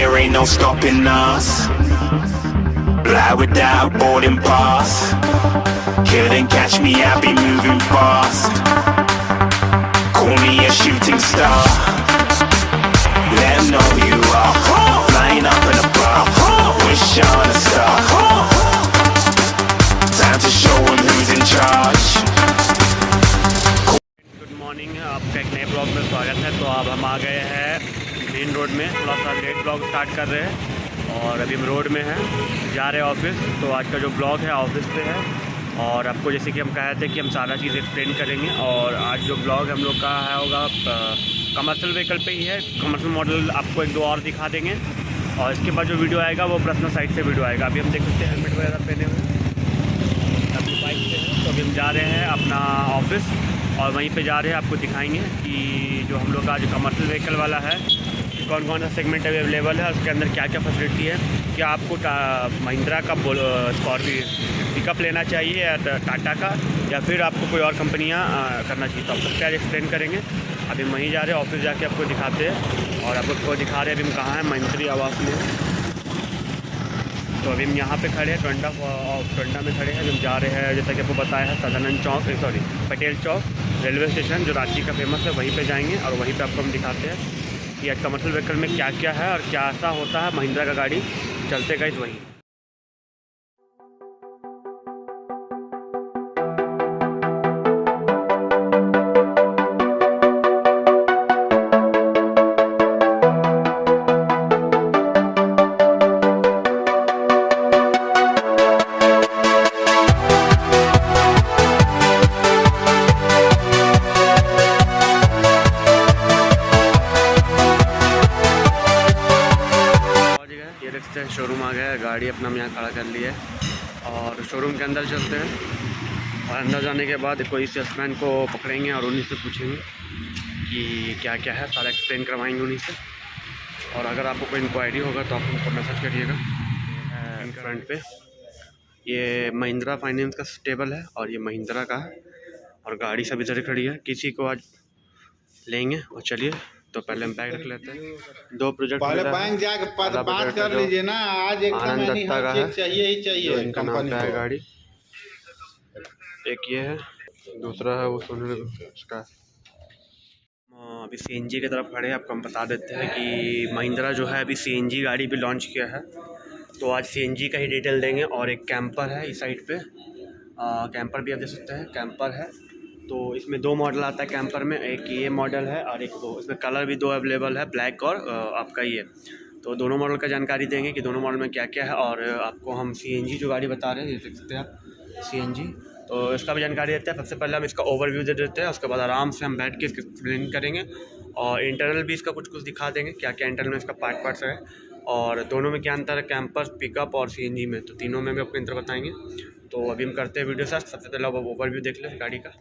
there ain't no stopping us. Fly without boarding pass. Couldn't catch me, I'll be moving fast. Call me a shooting star. Let 'em know who you are. Flying up in a bar. Wish on a star. Time to show 'em who's in charge. Good morning, आपका एक नए blog में स्वागत है। तो अब हम आ गए हैं मेन रोड में, थोड़ा सा लेट ब्लॉग स्टार्ट कर रहे हैं और अभी हम रोड में हैं, जा रहे हैं ऑफिस। तो आज का जो ब्लॉग है ऑफिस पे है और आपको जैसे कि हम कहे थे कि हम सारा चीज़ एक्सप्लेन करेंगे। और आज जो ब्लॉग हम लोग का है होगा कमर्शियल व्हीकल पे ही है। कमर्शियल मॉडल आपको एक दो और दिखा देंगे और इसके बाद जो वीडियो आएगा वो पर्सनल साइड से वीडियो आएगा। अभी हम देख सकते हैं हेलमेट वगैरह पहने हुए अपनी बाइक पे हैं। तो अभी हम जा रहे हैं अपना ऑफिस और वहीं पे जा रहे हैं, आपको दिखाएंगे कि जो हम लोग का जो कमर्शियल व्हीकल वाला है कौन कौन सा सेगमेंट अवेलेबल है, उसके अंदर क्या क्या फैसिलिटी है। क्या आपको महिंद्रा का स्कॉर्पियो पिकअप लेना चाहिए या टाटा का, या फिर आपको कोई और कंपनियां करना चाहिए, तो आप सब क्या एक्सप्लेन करेंगे। अभी हम वहीं जा रहे हैं, ऑफिस जाके आपको दिखाते हैं और आप लोग को दिखा रहे हैं अभी हम कहाँ हैं, मैत्री आवास में। तो अभी हम यहाँ पे खड़े हैं, टोंडा में खड़े हैं। अभी हम जा रहे हैं, जैसा कि आपको बताया है, सदानंद चौक पटेल चौक रेलवे स्टेशन जो रांची का फेमस है, वहीं पे जाएंगे और वहीं पे आपको हम दिखाते हैं कि आज कमर्शियल व्हीकल में क्या क्या है और क्या ऐसा होता है महिंद्रा का गाड़ी चलते गए वहीं। शोरूम आ गया है, गाड़ी अपना हम यहाँ खड़ा कर लिया है और शोरूम के अंदर चलते हैं। और अंदर जाने के बाद कोई सेल्समैन को पकड़ेंगे और उन्हीं से पूछेंगे कि क्या क्या है, सारा एक्सप्लेन करवाएंगे उन्हीं से। और अगर आपको कोई इंक्वायरी होगा तो आप हमको मैसेज करिएगा। फ्रंट पे ये महिंद्रा फाइनेंस का टेबल है और ये महिंद्रा का है और गाड़ी सब इधर खड़ी है। किसी को आज लेंगे और चलिए, तो पहले हम बैग रख लेते हैं। दो प्रोजेक्ट पहले बैंक जाके बात कर लीजिए ना। आज एक आनंद दत्ता का है, चाहिए ही चाहिए इनका नाम का है गाड़ी। एक ये है, दूसरा है वो सोनू का। अभी सीएनजी की तरफ खड़े हैं। आपको हम बता देते हैं कि महिंद्रा जो है अभी सीएनजी गाड़ी भी लॉन्च किया है, तो आज सीएनजी का ही डिटेल देंगे। और एक कैंपर है इस साइड पे, कैंपर भी आप देख सकते हैं, कैंपर है। तो इसमें दो मॉडल आता है कैंपर में, एक ये मॉडल है और एक वो। इसमें कलर भी दो अवेलेबल है, ब्लैक और आपका ये। तो दोनों मॉडल का जानकारी देंगे कि दोनों मॉडल में क्या क्या है। और आपको हम सीएनजी जो गाड़ी बता रहे हैं, ये देख सकते हैं आप सीएनजी, तो इसका भी जानकारी देते हैं। सबसे पहले हम इसका ओवरव्यू दे देते हैं, उसके बाद आराम से हम बैठ के इसका एक्सप्लेन करेंगे और इंटरनल भी इसका कुछ दिखा देंगे, क्या क्या इंटरनल में इसका पार्ट्स है और दोनों में क्या अंतर है, कैंपर, पिकअप और सीएनजी में। तो तीनों में भी आपको अंतर बताएंगे। तो अभी हम करते हैं वीडियो साथ। सबसे पहले आप ओवरव्यू देख लें गाड़ी का।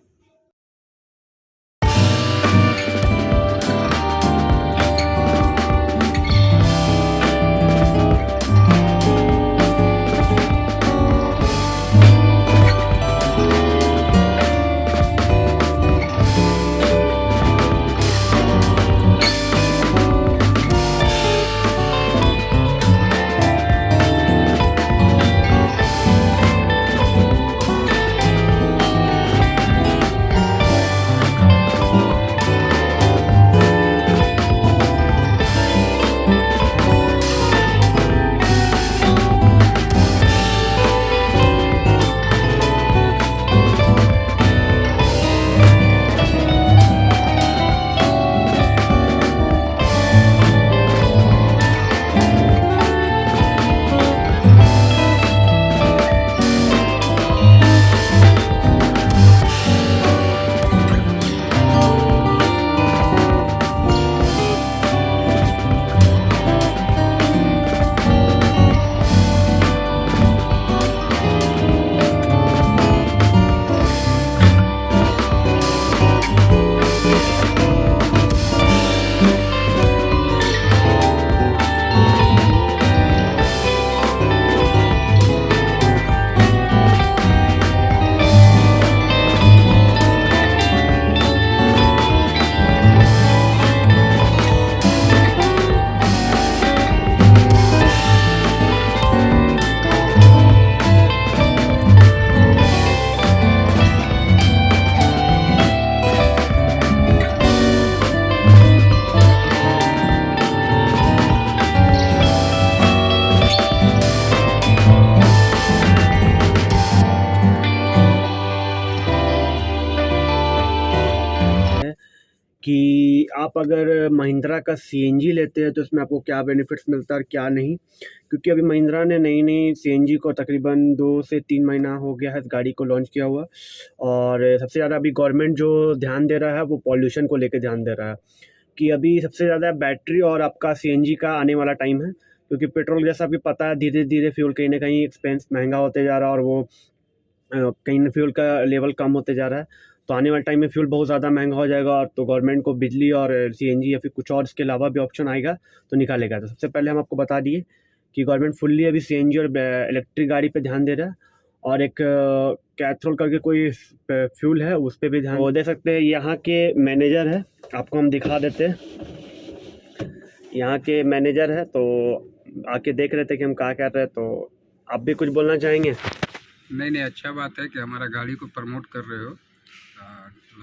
कि आप अगर महिंद्रा का सीएनजी लेते हैं तो इसमें आपको क्या बेनिफिट्स मिलता है और क्या नहीं। क्योंकि अभी महिंद्रा ने नई सीएनजी को तकरीबन 2 से 3 महीना हो गया है इस गाड़ी को लॉन्च किया हुआ। और सबसे ज़्यादा अभी गवर्नमेंट जो ध्यान दे रहा है वो पॉल्यूशन को लेकर ध्यान दे रहा है कि अभी सबसे ज़्यादा बैटरी और आपका सीएनजी का आने वाला टाइम है। क्योंकि पेट्रोल जैसा आपको पता है धीरे धीरे फ्यूल कहीं ना कहीं एक्सपेंस महंगा होते जा रहा है और वो कहीं ना फ्यूल का लेवल कम होते जा रहा है। तो आने वाले टाइम में फ्यूल बहुत ज़्यादा महंगा हो जाएगा और तो गवर्नमेंट को बिजली और सीएनजी या फिर कुछ और इसके अलावा भी ऑप्शन आएगा तो निकालेगा। तो सबसे पहले हम आपको बता दिए कि गवर्नमेंट फुल्ली अभी सीएनजी और इलेक्ट्रिक गाड़ी पे ध्यान दे रहा है और एक कैथ्रोल करके कोई फ्यूल है उस पर भी ध्यान वो दे सकते हैं। यहाँ के मैनेजर है, आपको हम दिखा देते हैं। यहाँ के मैनेजर है तो आके देख रहे थे कि हम क्या कर रहे हैं। तो आप भी कुछ बोलना चाहेंगे? नहीं, अच्छा बात है कि हमारा गाड़ी को प्रमोट कर रहे हो।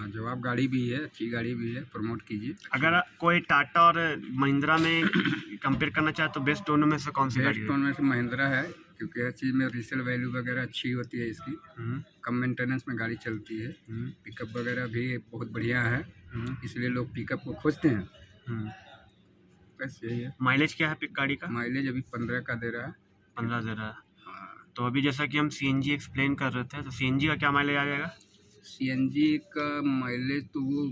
जवाब गाड़ी भी है, अच्छी गाड़ी भी है, प्रमोट कीजिए। अगर कोई टाटा और महिंद्रा में कंपेयर करना चाहे तो बेस्ट दोनों में से कौन सी गाड़ी है? बेस्ट में से महिंद्रा है क्योंकि हर चीज़ में रीसेल वैल्यू वगैरह अच्छी होती है इसकी। कम मेंटेनेंस में गाड़ी चलती है। पिकअप वगैरह भी बहुत बढ़िया है, इसलिए लोग पिकअप को खोजते हैं। बस यही है। माइलेज क्या है गाड़ी का? माइलेज अभी 15 का दे रहा है। 15 दे रहा है। तो अभी जैसा कि हम सीएनजी एक्सप्लेन कर रहे थे तो सीएनजी का क्या माइलेज आ जाएगा? सीएनजी का माइलेज तो वो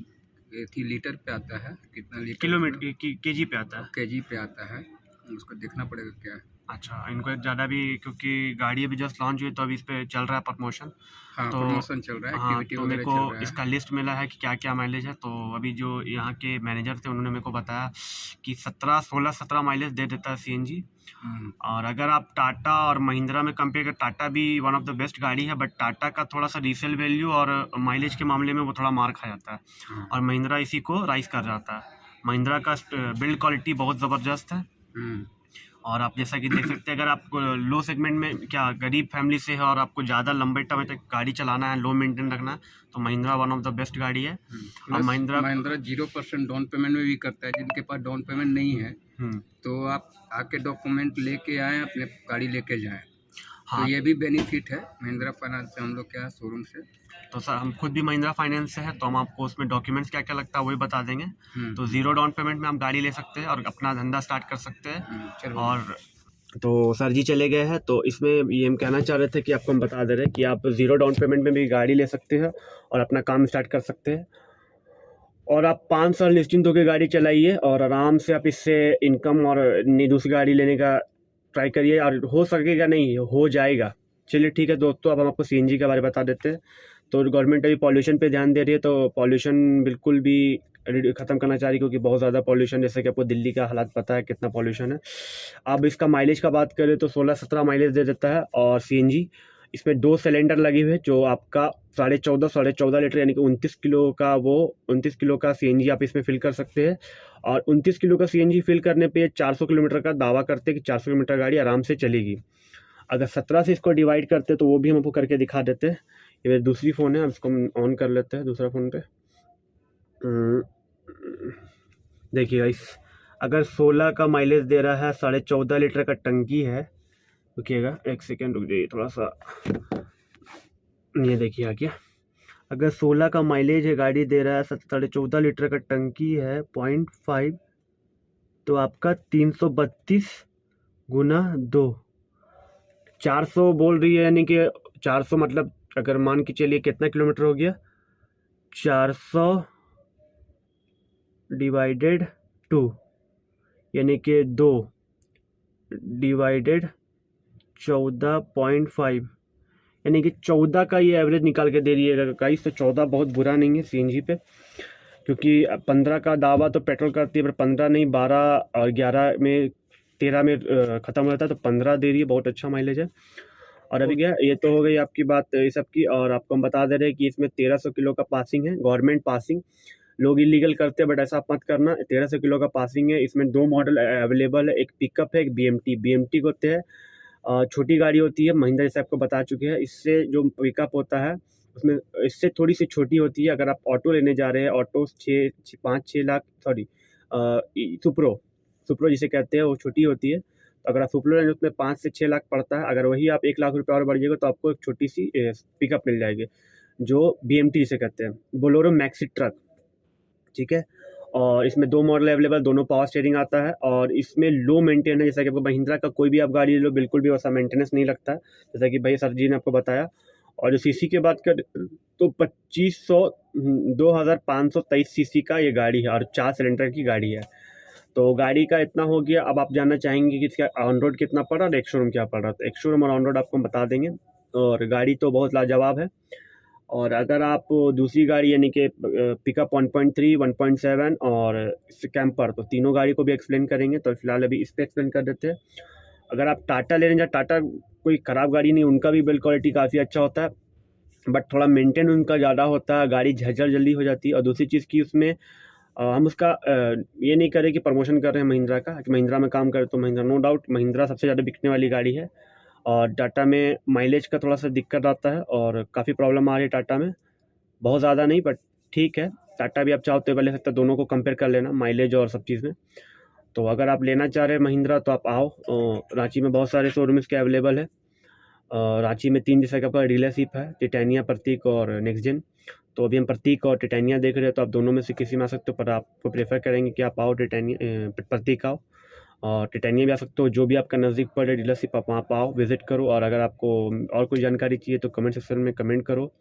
लीटर पे आता है, कितना लीटर किलोमीटर केजी पे आता है। केजी पे आता है, उसको देखना पड़ेगा क्या है। अच्छा, इनको ज़्यादा भी क्योंकि गाड़ी अभी जस्ट लॉन्च हुई तो अभी इस पर चल रहा है प्रमोशन। हाँ, तो प्रमोशन चल रहा है, हाँ, एक्टिविटी तो वगैरह मेरे चल रहा को है। इसका लिस्ट मिला है कि क्या क्या माइलेज है। तो अभी जो यहाँ के मैनेजर थे उन्होंने मेरे को बताया कि 16-17 माइलेज दे देता है सीएनजी। और अगर आप टाटा और महिंद्रा में कंपेयर कर, टाटा भी वन ऑफ द बेस्ट गाड़ी है बट टाटा का थोड़ा सा रीसेल वैल्यू और माइलेज के मामले में वो थोड़ा मार खा जाता है और महिंद्रा इसी को राइज कर जाता है। महिंद्रा का बिल्ड क्वालिटी बहुत ज़बरदस्त है। और आप जैसा कि देख सकते हैं अगर आप लो सेगमेंट में क्या गरीब फैमिली से है और आपको ज़्यादा लंबे टाइम तक गाड़ी चलाना है, लो मेंटेन रखना है तो Mahindra one of the best गाड़ी है। और महिंद्रा 0% डाउन पेमेंट में भी करता है। जिनके पास डाउन पेमेंट नहीं है तो आप आके डॉक्यूमेंट लेके आएँ, अपने गाड़ी लेके जाएँ। हाँ, तो ये भी बेनिफिट है महिंद्रा फाइनेंस से, हम लोग क्या शोरूम से। तो सर हम खुद भी महिंद्रा फाइनेंस से है तो हम आपको उसमें डॉक्यूमेंट्स क्या क्या लगता है वही बता देंगे। तो 0 डाउन पेमेंट में आप गाड़ी ले सकते हैं और अपना धंधा स्टार्ट कर सकते हैं। और तो सर जी चले गए हैं तो इसमें ये हम कहना चाह रहे थे कि आपको हम बता दे रहे हैं कि आप 0 डाउन पेमेंट में भी गाड़ी ले सकते हैं और अपना काम स्टार्ट कर सकते हैं। और आप 5 साल निश्चिंत होकर गाड़ी चलाइए और आराम से आप इससे इनकम और दूसरी गाड़ी लेने का ट्राई करिए और हो सकेगा नहीं हो जाएगा। चलिए ठीक है दोस्तों, अब हम आपको सीएनजी के बारे में बता देते हैं। तो गवर्नमेंट अभी पॉल्यूशन पे ध्यान दे रही है तो पॉल्यूशन बिल्कुल भी ख़त्म करना चाह रही है क्योंकि बहुत ज़्यादा पॉल्यूशन, जैसे कि आपको दिल्ली का हालात पता है कितना पॉल्यूशन है। अब इसका माइलेज का बात करें तो 16-17 माइलेज दे देता है। और सीएनजी इसमें 2 सिलेंडर लगे हुए जो आपका 14.5 लीटर यानी कि 29 किलो का 29 किलो का सीएनजी आप इसमें फिल कर सकते हैं। और 29 किलो का सीएनजी फिल करने पे 400 किलोमीटर का दावा करते हैं कि 400 किलोमीटर गाड़ी आराम से चलेगी। अगर 17 से इसको डिवाइड करते तो वो भी हम आपको करके दिखा देते हैं। ये मेरी दूसरी फ़ोन है, हम इसको ऑन कर लेते हैं दूसरा फ़ोन पे। देखिए गाइस, अगर 16 का माइलेज दे रहा है, 14.5 लीटर का टंकी है, रुकिएगा एक सेकेंड रुक जाइए थोड़ा सा, ये देखिए आ गया। अगर 16 का माइलेज है, गाड़ी दे रहा है 14.5 लीटर का टंकी है 0.5, तो आपका 332 गुना 2 400 बोल रही है, यानी कि 400 मतलब अगर मान के चलिए कितना किलोमीटर हो गया, 400 डिवाइडेड 2 यानी कि 2 डिवाइडेड 14.5 यानी कि 14 का ये एवरेज निकाल के दे रही है गाइस। तो 14 बहुत बुरा नहीं है सीएनजी पे, क्योंकि 15 का दावा तो पेट्रोल करती है पर 15 नहीं 12 और 11 में 13 में ख़त्म हो जाता है, तो 15 दे रही है, बहुत अच्छा माइलेज है। और अभी क्या, ये तो हो गई आपकी बात ये सब की। और आपको हम बता दे रहे हैं कि इसमें 1300 किलो का पासिंग है, गवर्नमेंट पासिंग। लोग इलीगल करते हैं बट ऐसा आप मत करना, 1300 किलो का पासिंग है। इसमें 2 मॉडल अवेलेबल है, एक पिकअप है, एक बीएमटी होते हैं, छोटी गाड़ी होती है, महिंद्रा जैसे आपको बता चुके हैं। इससे जो पिकअप होता है उसमें इससे थोड़ी सी छोटी होती है। अगर आप ऑटो लेने जा रहे हैं, ऑटो 5-6 लाख सुप्रो जिसे कहते हैं वो छोटी होती है। तो अगर आप सुप्रो लेंगे उसमें 5 से 6 लाख पड़ता है। अगर वही आप 1 लाख रुपये और बढ़िएगा तो आपको एक छोटी सी पिकअप मिल जाएगी जो बीएमटी जिसे कहते हैं, बोलेरो मैक्सी ट्रक, ठीक है। और इसमें 2 मॉडल अवेलेबल, दोनों पावर स्टीयरिंग आता है और इसमें लो मेंटेन है। जैसा कि आपको महिंद्रा का कोई भी आप गाड़ी ले लो बिल्कुल भी वैसा मेंटेनेंस नहीं लगता है, जैसा कि भाई सर जी ने आपको बताया। और जो सीसी की बात करें तो 2523 सीसी का ये गाड़ी है और 4 सिलेंडर की गाड़ी है। तो गाड़ी का इतना हो गया। अब आप जानना चाहेंगे कि इसका ऑन रोड कितना पड़ा और एक शोरूम क्या पड़ रहा, तो एक शोरूम और ऑन रोड आपको हम बता देंगे। और गाड़ी तो बहुत लाजवाब है। और अगर आप दूसरी गाड़ी यानी कि पिकअप 1.3, 1.7 और कैंपर, तो तीनों गाड़ी को भी एक्सप्लेन करेंगे। तो फिलहाल अभी इस पर एक्सप्लेन कर देते हैं। अगर आप टाटा ले रहे हैं, टाटा कोई ख़राब गाड़ी नहीं, उनका भी बिल्ड क्वालिटी काफ़ी अच्छा होता है, बट थोड़ा मेंटेन उनका ज़्यादा होता है, गाड़ी झरझर जल्दी हो जाती है। और दूसरी चीज़ की उसमें हम उसका ये नहीं करें कि प्रमोशन कर रहे हैं महिंद्रा का, कि महिंद्रा में काम करे तो महिंद्रा, नो डाउट महिंद्रा सबसे ज़्यादा बिकने वाली गाड़ी है। और टाटा में माइलेज का थोड़ा सा दिक्कत आता है और काफ़ी प्रॉब्लम आ रही है टाटा में, बहुत ज़्यादा नहीं बट ठीक है। टाटा भी आप चाहो तो ले सकते, दोनों को कंपेयर कर लेना माइलेज और सब चीज़ में। तो अगर आप लेना चाह रहे हैं महिंद्रा तो आप आओ, रांची में बहुत सारे शोरूम इसके अवेलेबल है। रांची में 3 जैसा कि आपका डीलरशिप है, टिटैनिया, प्रतीक और नेक्स्ट जेन। तो अभी हम प्रतीक और टिटैनिया देख रहे हैं, तो आप दोनों में से किसी में आ सकते हो, पर आपको प्रेफर करेंगे कि आप आओ प्रतीक आओ, और टिटैनिया भी आ सकते हो। जो भी आपका नज़दीक पड़े डीलरशिप आप वहाँ पर आओ, विजिट करो। और अगर आपको और कोई जानकारी चाहिए तो कमेंट सेक्शन में कमेंट करो,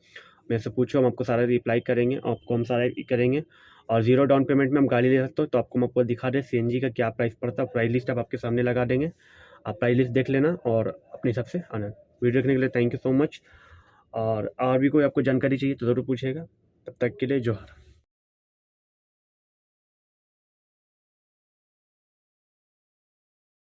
मेरे से पूछो, हम आपको सारा रिप्लाई करेंगे, आपको हम सारा करेंगे। और 0 डाउन पेमेंट में हम गाड़ी ले सकते हो। तो आपको हम आपको दिखा दें CNG का क्या प्राइस पड़ता है, प्राइस लिस्ट आप आपके सामने लगा देंगे, आप प्राइस लिस्ट देख लेना और अपने हिसाब से आना। वीडियो देखने के लिए थैंक यू सो मच। और भी कोई आपको जानकारी चाहिए तो ज़रूर पूछेगा। तब तक के लिए जोहार।